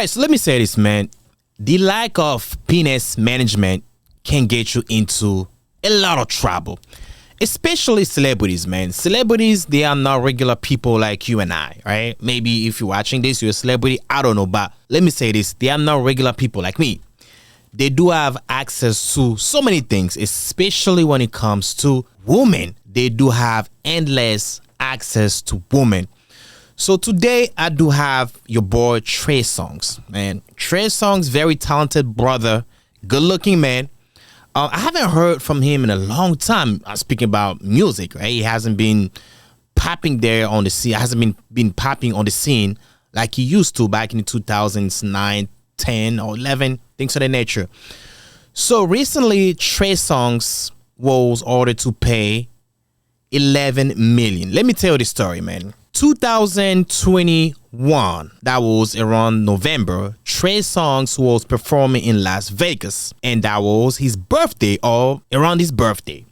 right, so let me say this, man. The lack of penis management can get you into a lot of trouble, especially celebrities, man. Celebrities, they are not regular people like you and I, right? Maybe if you're watching this, you're a celebrity. I don't know, but let me say this. They are not regular people like me. They do have access to so many things, especially when it comes to women. They do have endless access to women. So today I do have your boy Trey Songz, man. Trey Songz, very talented brother, good looking man. I haven't heard from him in a long time. Speaking about music, right? He hasn't been popping there on the scene. Hasn't been popping on the scene like he used to back in the 2009, 10 or 11, things of that nature. So recently, Trey Songz was ordered to pay 11 million. Let me tell you the story, man. 2021, that was around November, Trey Songz was performing in Las Vegas, and that was his birthday or around his birthday.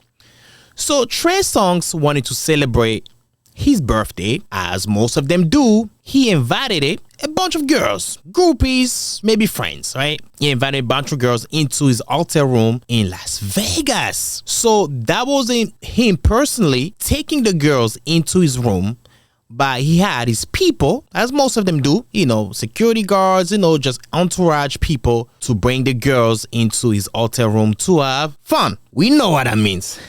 So Trey Songz wanted to celebrate his birthday, as most of them do. He invited a bunch of girls, groupies, maybe friends, right? He invited a bunch of girls into his hotel room in Las Vegas. So that wasn't him personally taking the girls into his room, but he had his people, as most of them do, security guards, just entourage people to bring the girls into his hotel room to have fun. We know what that means.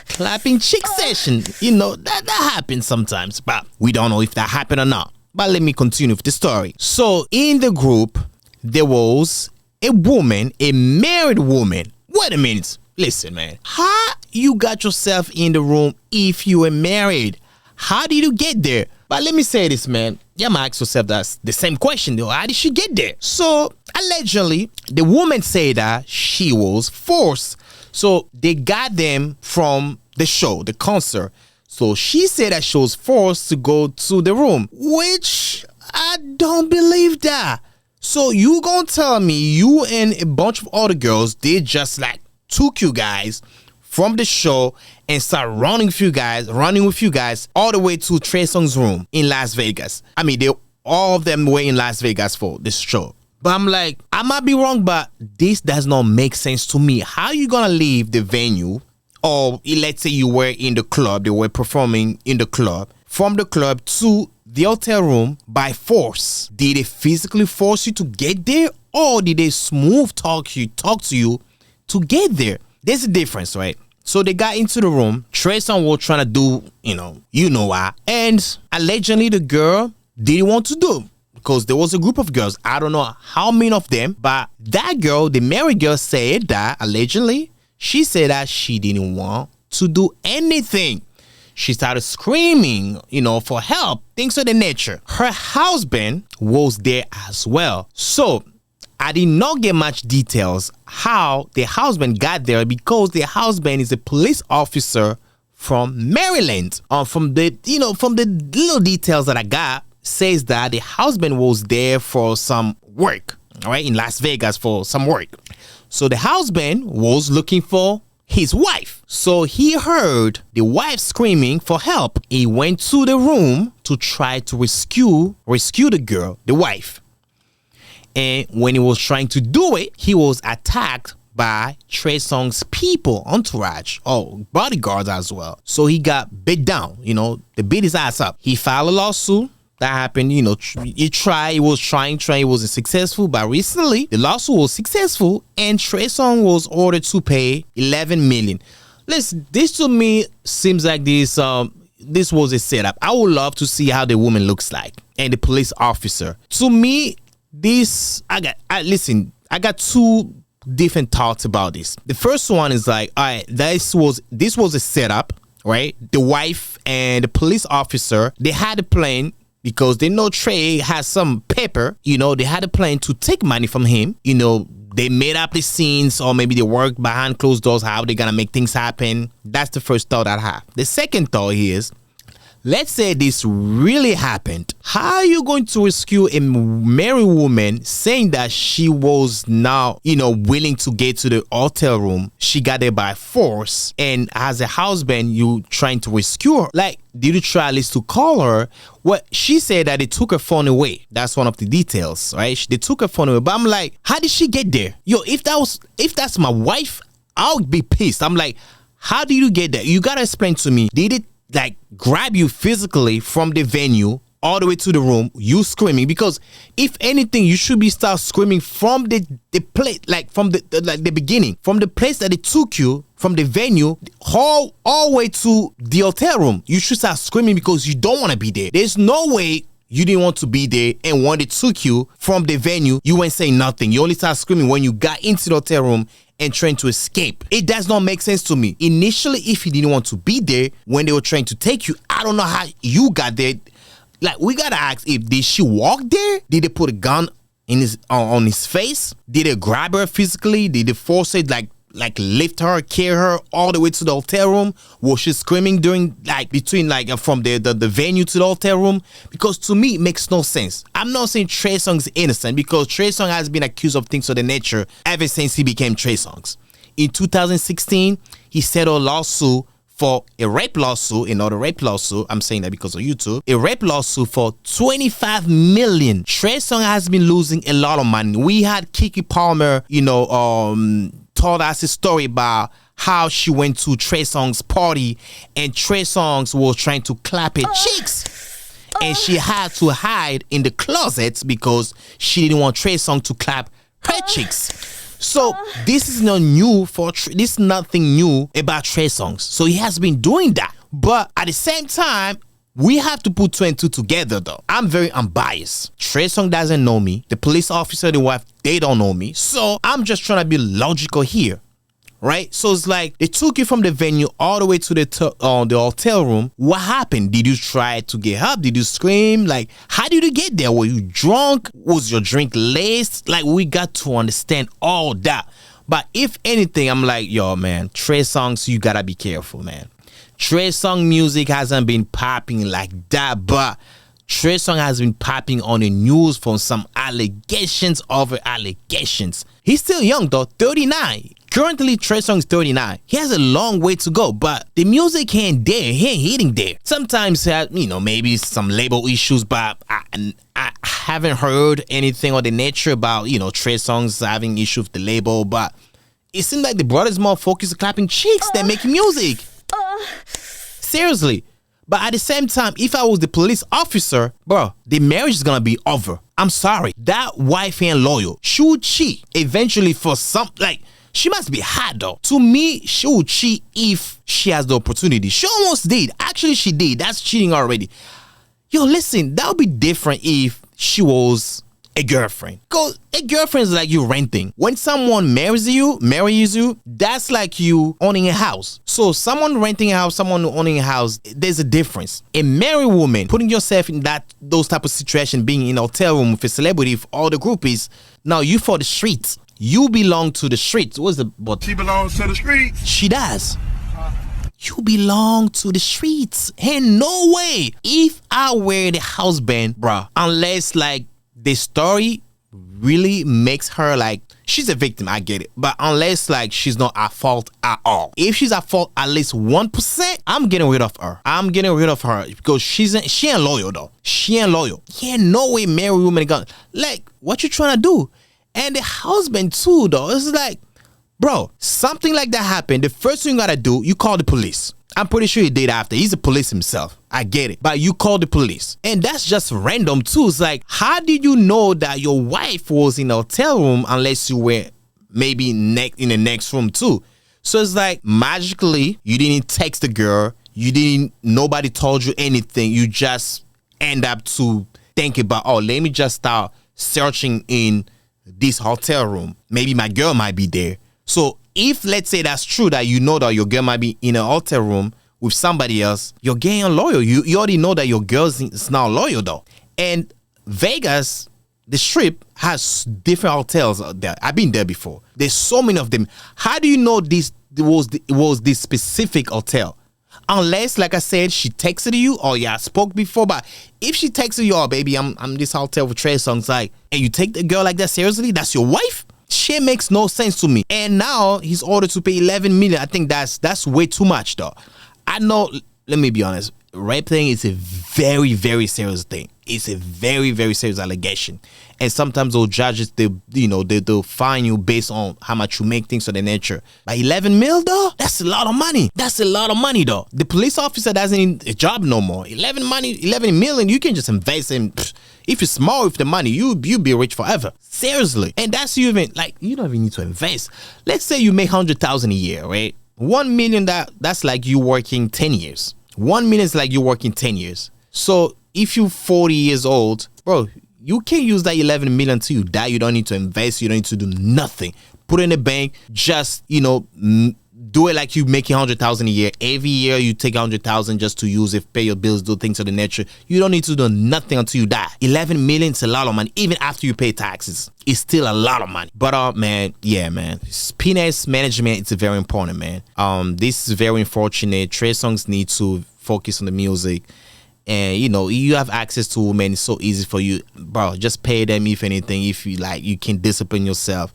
Clapping chick session, that happens sometimes, but we don't know if that happened or not. But let me continue with the story. So in the group, there was a woman, a married woman. Wait a minute. Listen, man. How you got yourself in the room if you were married? How did you get there? But let me say this, man. You might ask yourself that's the same question, though. How did she get there? So, allegedly, the woman said that she was forced. So, they got them from the show, the concert. So, she said that she was forced to go to the room, which I don't believe that. So, you gonna tell me you and a bunch of other girls, they just took you guys from the show and start running with you guys all the way to Trey Songz's room in Las Vegas. I mean, all of them were in Las Vegas for this show. But I'm like, I might be wrong, but this does not make sense to me. How are you gonna leave the venue, or let's say you were in the club, they were performing in the club, from the club to the hotel room by force? Did they physically force you to get there, or did they smooth talk to you to get there? There's a difference, right? So they got into the room. Trey Songz was trying to do, you know why. And allegedly the girl didn't want to do, because there was a group of girls. I don't know how many of them, but that girl, the married girl, said that allegedly, she said that she didn't want to do anything. She started screaming, for help, things of the nature. Her husband was there as well. So I did not get much details how the husband got there, because the husband is a police officer from Maryland. From the little details that I got, says that the husband was there for some work, all right, in Las Vegas for some work. So the husband was looking for his wife. So he heard the wife screaming for help. He went to the room to try to rescue the girl, the wife. And when he was trying to do it, he was attacked by Trey Songz's people, entourage, bodyguards as well. So he got beat down, they beat his ass up. He filed a lawsuit. That happened, he was trying, he wasn't successful. But recently, the lawsuit was successful, and Trey Songz was ordered to pay 11 million. Listen, this to me seems like this was a setup. I would love to see how the woman looks like and the police officer. To me, I got two different thoughts about this. The first one is all right, this was a setup, right? The wife and the police officer, they had a plan because they know Trey has some paper, they had a plan to take money from him. They made up the scenes, or maybe they worked behind closed doors, how they're gonna make things happen. That's the first thought I have. The second thought is, let's say this really happened. How are you going to rescue a married woman saying that she was now, willing to get to the hotel room? She got there by force, and as a husband, you trying to rescue her. Like, did you try at least to call her? Well, she said that they took her phone away. That's one of the details, right? They took her phone away. But I'm like, how did she get there? Yo, if that's my wife, I'll be pissed. I'm like, how did you get there? You gotta explain to me. Did it like grab you physically from the venue all the way to the room, you screaming? Because if anything, you should be start screaming from the place, like from the beginning, from the place that they took you, from the venue all the way to the hotel room. You should start screaming because you don't want to be there. There's no way you didn't want to be there, and when they took you from the venue, you wouldn't say nothing. You only start screaming when you got into the hotel room and trying to escape. It does not make sense to me. Initially, if you didn't want to be there when they were trying to take you, I don't know how you got there. Like, we gotta ask, did she walk there? Did they put a gun in on his face? Did they grab her physically? Did they force it, like lift her, carry her all the way to the hotel room? Was she screaming between from the venue to the hotel room? Because to me, it makes no sense. I'm not saying Trey Songz is innocent, because Trey Songz has been accused of things of the nature ever since he became Trey Songz. In 2016, he settled a lawsuit for a rape lawsuit, another rape lawsuit. I'm saying that because of YouTube. A rape lawsuit for $25 million. Trey Songz has been losing a lot of money. We had Keke Palmer, told us a story about how she went to Trey Songz party and Trey Songz was trying to clap her cheeks, and she had to hide in the closet because she didn't want Trey Songz to clap her cheeks. So this is not new this is nothing new about Trey Songz. So he has been doing that, but at the same time, we have to put two and two together, though. I'm very unbiased. Trey Songz doesn't know me. The police officer, the wife, they don't know me. So I'm just trying to be logical here, right? So it's like they took you from the venue all the way to the hotel room. What happened? Did you try to get up? Did you scream? Like, how did you get there? Were you drunk? Was your drink laced? Like, we got to understand all that. But if anything, I'm like, yo, man, Trey Songz, you gotta be careful, man. Trey Songz music hasn't been popping like that, but Trey Songz has been popping on the news from some allegations over allegations. He's still young though, 39. Currently, Trey Songz 39. He has a long way to go, but the music ain't there. He ain't hitting there. Sometimes he has, maybe some label issues, but I haven't heard anything of the nature about, Trey Songz having issues with the label, but it seems like the brother's more focused on clapping cheeks than making music. Seriously. But at the same time, if I was the police officer, bro, the marriage is gonna be over. I'm sorry. That wife ain't loyal. She would cheat eventually for she must be hot though. To me, she would cheat if she has the opportunity. She almost did. Actually, she did. That's cheating already. Yo, listen, that would be different if she was a girlfriend. Because a girlfriend is like you renting. When someone marries you, that's like you owning a house. So someone renting a house, someone owning a house, there's a difference. A married woman, putting yourself in those type of situation, being in a hotel room with a celebrity, for all the groupies, now you for the streets. You belong to the streets. She belongs to the streets. She does. You belong to the streets. Ain't no way. If I were the husband, bruh, unless the story really makes her she's a victim, I get it. But unless she's not at fault at all. If she's at fault at least 1%, I'm getting rid of her. Because she ain't loyal though. She ain't loyal. Ain't no way married woman gonna what you trying to do? And the husband too though. It's bro, something like that happened. The first thing you gotta do, you call the police. I'm pretty sure he did after. He's a police himself. I get it. But you call the police. And that's just random too. It's how did you know that your wife was in a hotel room unless you were maybe in the next room too? So it's magically, you didn't text the girl. Nobody told you anything. You just end up to think about, let me just start searching in this hotel room. Maybe my girl might be there. So if let's say that's true, that you know that your girl might be in a hotel room with somebody else, you're getting loyal. You already know that your girl is not loyal though. And Vegas, the Strip, has different hotels out there. I've been there before. There's so many of them. How do you know it was this specific hotel? Unless, like I said, she texted you or y'all spoke before. But if she texted you, oh baby, I'm this hotel with Trey Songz, like, and you take the girl like that seriously, that's your wife? Shit makes no sense to me. And now he's ordered to pay 11 million. I think that's way too much, though. I know. Let me be honest. Rape thing is a very, very serious thing. It's a very, very serious allegation. And sometimes those judges, they'll fine you based on how much you make, things of the nature. But 11 mil, though, that's a lot of money. That's a lot of money, though. The police officer doesn't need a job no more. 11 million, you can just invest in. If you're smart with the money, you'll be rich forever. Seriously. And that's you don't even need to invest. Let's say you make 100,000 a year, right? 1 million, that's like you working 10 years. 1 million is like you working 10 years. So if you're 40 years old, bro, you can use that 11 million till you die. You don't need to invest. You don't need to do nothing. Put it in the bank. Just, do it like you making 100,000 a year. Every year you take 100,000 just to use it, pay your bills, do things of the nature. You don't need to do nothing until you die. 11 million is a lot of money. Even after you pay taxes, it's still a lot of money. But man, penis management, it's very important, man. This is very unfortunate. Trey Songz need to focus on the music. And you have access to women. It's so easy for you, bro. Just pay them. If anything, if you like, you can discipline yourself.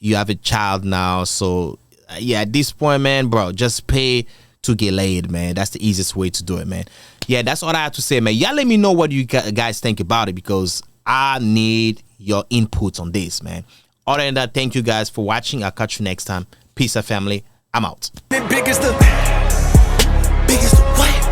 You have a child now, so yeah, at this point, man, bro, just pay to get laid, man. That's the easiest way to do it, man. Yeah, that's all I have to say, man. Y'all let me know what you guys think about it, because I need your input on this, man. Other than that, thank you guys for watching. I'll catch you next time. Peace out, family. I'm out. Biggest the what?